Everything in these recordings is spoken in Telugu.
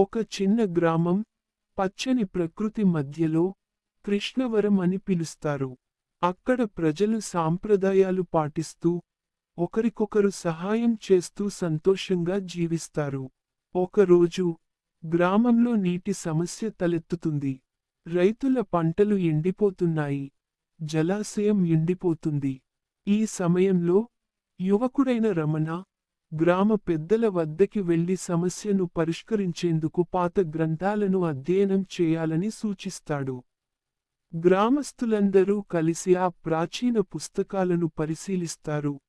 ఒక చిన్న గ్రామం, పచ్చని ప్రకృతి మధ్యలో, కృష్ణవరం అని పిలుస్తారు. అక్కడ ప్రజలు సాంప్రదాయాలు పాటిస్తూ, ఒకరికొకరు సహాయం చేస్తూ సంతోషంగా జీవిస్తారు. ఒకరోజు, గ్రామంలో నీటి సమస్య తలెత్తుతుంది. రైతుల పంటలు ఎండిపోతున్నాయి. జలాశయం ఎండిపోతుంది. ఈ సమయంలో, యువకుడైన రమణ, గ్రామ పెద్దల వద్దకి వెళ్లి సమస్యను పరిష్కరించేందుకు పాత గ్రంథాలను అధ్యయనం చేయాలని సూచిస్తాడు. గ్రామస్తులందరూ కలిసి ఆ ప్రాచీన పుస్తకాలను పరిశీలిస్తారు.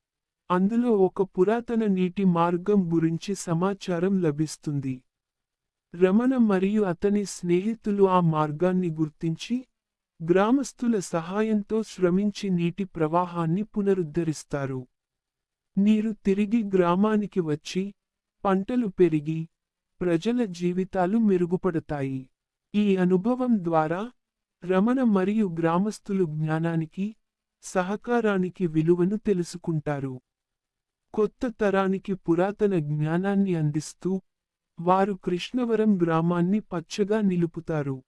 అందులో ఒక పురాతన నీటి మార్గం గురించి సమాచారం లభిస్తుంది. రమణ మరియు అతని స్నేహితులు ఆ మార్గాన్ని గుర్తించి, గ్రామస్తుల సహాయంతో శ్రమించి నీటి ప్రవాహాన్ని పునరుద్ధరిస్తారు. నీరు తిరిగి గ్రామానికి వచ్చి, పంటలు పెరిగి, ప్రజల జీవితాలు మెరుగుపడతాయి. ఈ అనుభవం ద్వారా, రమణ మరియు గ్రామస్తులు జ్ఞానానికి, సహకారానికి విలువను తెలుసుకుంటారు. కొత్త తరానికి పురాతన జ్ఞానాన్ని అందిస్తూ, వారు కృష్ణవరం గ్రామాన్ని పచ్చగా నిలుపుతారు.